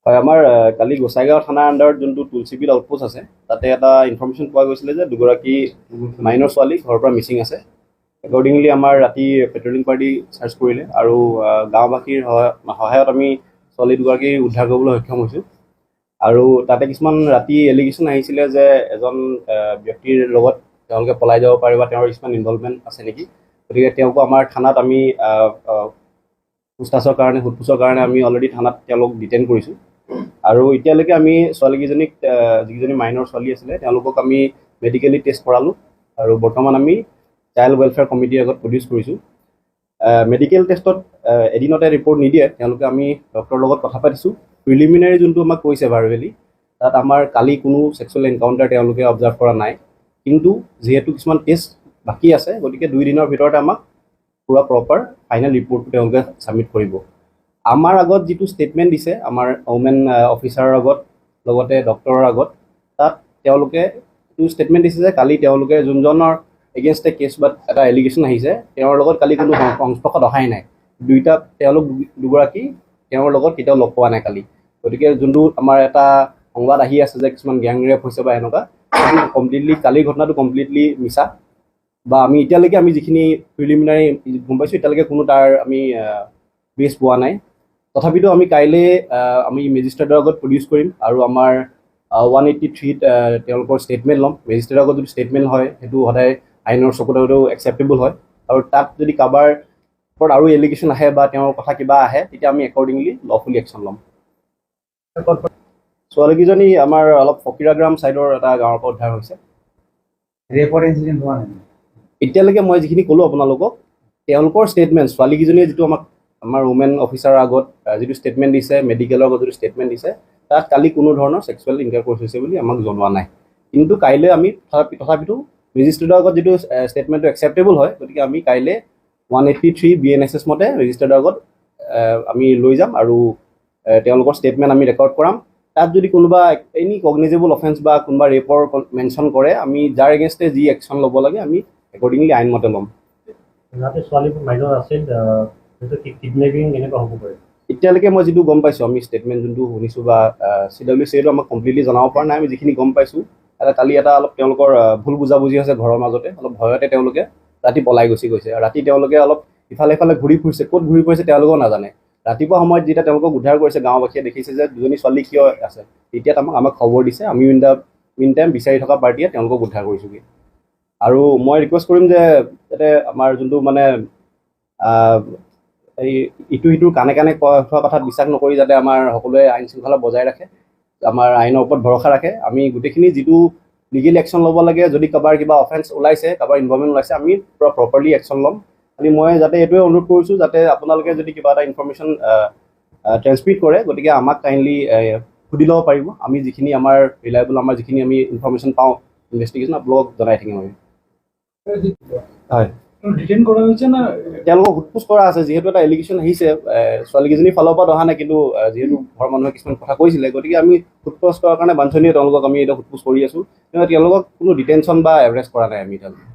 হয়, আমাৰ কালি গোসাইগাঁও থানাৰ আণ্ডাৰত যোনটো তুলসীবিল আউটপোষ্ট আছে তাতে এটা ইনফৰমেশ্যন পোৱা গৈছিলে যে দুগৰাকী মাইনৰ ছোৱালী ঘৰৰ পৰা মিচিং আছে। একৰ্ডিংলি আমাৰ ৰাতি পেট্ৰলিং পাৰ্টি চাৰ্চ কৰিলে আৰু গাঁওবাসীৰ সহায়ত আমি ছোৱালী দুগৰাকী উদ্ধাৰ কৰিবলৈ সক্ষম হৈছোঁ। আৰু তাতে কিছুমান ৰাতি এলিগেশ্যন আহিছিলে যে এজন ব্যক্তিৰ লগত তেওঁলোকে পলাই যাব পাৰে বা তেওঁৰ কিছুমান ইনভলভমেণ্ট আছে নেকি। গতিকে তেওঁকো আমাৰ থানাত আমি সোধ পোছৰ কাৰণে আমি অলৰেডি থানাত তেওঁলোক ডিটেইন কৰিছোঁ। আৰু এতিয়ালৈকে আমি ছোৱালীকেইজনীক যিকেইজনী মাইনৰ ছোৱালী আছিলে তেওঁলোকক আমি মেডিকেলি টেষ্ট কৰালোঁ আৰু বৰ্তমান আমি চাইল্ড ৱেলফেয়াৰ কমিটিৰ আগত প্ৰডিউচ কৰিছোঁ। মেডিকেল টেষ্টত এদিনতে ৰিপৰ্ট নিদিয়ে, তেওঁলোকে আমি ডক্টৰৰ লগত কথা পাতিছোঁ। প্ৰিলিমিনাৰী যোনটো আমাক কৈছে ভাৰ্বেলি, তাত আমাৰ কালি কোনো ছেক্সুৱেল এনকাউণ্টাৰ তেওঁলোকে অবজাৰ্ভ কৰা নাই। কিন্তু যিহেতু কিছুমান টেষ্ট বাকী আছে, গতিকে 2 দিনৰ ভিতৰতে আমাক পুৰা প্ৰপাৰ ফাইনেল ৰিপৰ্টটো তেওঁলোকে ছাবমিট কৰিব। আমাৰ আগত যিটো ষ্টেটমেণ্ট দিছে আমাৰ ওমেন অফিচাৰৰ আগত লগতে ডক্টৰৰ আগত, তাত তেওঁলোকে এইটো ষ্টেটমেণ্ট দিছে যে কালি তেওঁলোকে যোনজনৰ এগেইনষ্টে কেছ বা এটা এলিগেশ্যন আহিছে তেওঁৰ লগত কালি কোনো সংস্পৰ্শত অহাই নাই। তেওঁলোক দুগৰাকী তেওঁৰ লগত কেতিয়াও লগ পোৱা নাই কালি। গতিকে যোনটো আমাৰ এটা সংবাদ আহি আছে যে কিছুমান গেং ৰেপ হৈছে বা এনেকুৱা, কমপ্লিটলি কালিৰ ঘটনাটো কমপ্লিটলি মিছা। বা আমি এতিয়ালৈকে আমি যিখিনি প্ৰিলিমিনাৰী গম পাইছোঁ, এতিয়ালৈকে কোনো তাৰ আমি বেছ পোৱা নাই। তথাপিতো আমি কাইলৈ আমি মেজিষ্ট্ৰেটৰ আগত প্ৰডিউচ কৰিম আৰু আমাৰ 183ত তেওঁলোকৰ ষ্টেটমেণ্ট ল'ম। মেজিষ্ট্ৰেটৰ আগত যদি ষ্টেটমেণ্ট হয় সেইটো সদায় আইনৰ চকুত একচেপ্টেবল হয়। আৰু তাত যদি কাৰোবাৰ ওপৰত আৰু এলিগেশ্যন আহে বা তেওঁৰ কথা কিবা আহে তেতিয়া আমি একৰ্ডিংলি লফুলি একশ্যন ল'ম। ছোৱালীকেইজনী আমাৰ অলপ ফকিৰাগ্ৰাম ছাইডৰ এটা গাঁৱৰ পৰা উদ্ধাৰ হৈছে। ৰেপৰ ইনচিডেণ্ট হোৱা নাই এতিয়ালৈকে মই যিখিনি ক'লোঁ আপোনালোকক, তেওঁলোকৰ ষ্টেটমেণ্ট ছোৱালীকেইজনীয়ে যিটো আমাৰ ওমেন অফিচাৰৰ আগত যিটো ষ্টেটমেণ্ট দিছে, মেডিকেলৰ আগত যিটো ষ্টেটমেণ্ট দিছে, তাত কালি কোনো ধৰণৰ ছেক্সুৱেল ইণ্টাৰক'ৰ্চ হৈছে বুলি আমাক জনোৱা নাই। কিন্তু কাইলৈ আমি তথাপিতো মেজিষ্ট্ৰেটৰ আগত যিটো ষ্টেটমেণ্টটো একচেপ্টেবল হয়, গতিকে আমি কাইলৈ 183 BNSS মতে মেজিষ্ট্ৰেটৰ আগত আমি লৈ যাম আৰু তেওঁলোকৰ ষ্টেটমেণ্ট আমি ৰেকৰ্ড কৰাম। তাত যদি কোনোবা এনি কগনিজেবল অফেন্স বা কোনোবা ৰেপৰ মেনশ্যন কৰে, আমি যাৰ এগেইনষ্টে যি একশ্যন ল'ব লাগে আমি একৰ্ডিংলি আইনমতে ল'ম। এতিয়ালৈকে মই যিটো গম পাইছোঁ, আমি ষ্টেটমেণ্ট যোনটো শুনিছোঁ বা CWCটো আমাক কমপ্লিটলি জনাব পৰা নাই। আমি যিখিনি গম পাইছোঁ, কালি এটা অলপ তেওঁলোকৰ ভুল বুজাবুজি হৈছে ঘৰৰ মাজতে, অলপ ভয়তে তেওঁলোকে ৰাতি পলাই গুচি গৈছে। ৰাতি তেওঁলোকে অলপ ইফালে সিফালে ঘূৰি ফুৰিছে, ক'ত ঘূৰি ফুৰিছে তেওঁলোকেও নাজানে। ৰাতিপুৱা সময়ত যেতিয়া তেওঁলোকক উদ্ধাৰ কৰিছে, গাঁওবাসীয়ে দেখিছে যে দুজনী ছোৱালী কিয় আছে, তেতিয়া আমাক খবৰ দিছে। আমি ইন টাইম বিচাৰি থকা পাৰ্টীয়ে তেওঁলোকক উদ্ধাৰ কৰিছোঁগৈ। আৰু মই ৰিকুৱেষ্ট কৰিম যে যাতে আমাৰ যোনটো মানে এই ইটো সিটোৰ কাণে কাণে কোৱা কথাত বিশ্বাস নকৰি যাতে আমাৰ সকলোৱে আইন শৃংখলা বজাই ৰাখে, আমাৰ আইনৰ ওপৰত ভৰসা ৰাখে। আমি গোটেইখিনি যিটো লিগেল একশ্যন ল'ব লাগে, যদি কাৰোবাৰ কিবা অফেন্স ওলাইছে, কাৰোবাৰ ইনভলভমেণ্ট ওলাইছে, আমি পূৰা প্ৰপাৰলি একশ্যন ল'ম। খালি মই যাতে এইটোৱে অনুৰোধ কৰিছোঁ যাতে আপোনালোকে যদি কিবা এটা ইনফৰমেশ্যন ট্ৰেন্সমিট কৰে, গতিকে আমাক কাইণ্ডলি সুধি ল'ব পাৰিব। আমি যিখিনি আমাৰ ৰিলায়েবল আমাৰ যিখিনি আমি ইনফৰমেশ্যন পাওঁ ইনভেষ্টিগেশ্যন আপোনালোকক জনাই থাকিম আমি। হয়, ডিটেইন কৰা হৈছে না তেওঁলোকক সোধ-পোছ কৰা আছে। যিহেতু এটা এলিগেশ্যন আহিছে, ছোৱালীকেইজনীৰ ফালৰ পৰা অহা নাই, কিন্তু যিহেতু ঘৰৰ মানুহে কিছুমান কথা কৈছিলে, গতিকে আমি সোধ-পোছ কৰাৰ কাৰণে বাঞ্ছনীয় তেওঁলোকক আমি এতিয়া সোধ-পোছ কৰি আছোঁ। কিন্তু তেওঁলোকক কোনো ডিটেনশ্যন বা এৰেষ্ট কৰা নাই আমি এতিয়ালৈকে,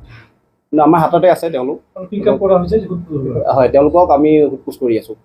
কিন্তু আমাৰ হাততে আছে তেওঁলোক। পিক আপ কৰা হৈছে। হয়, তেওঁলোকক আমি সোধ-পোছ কৰি আছোঁ।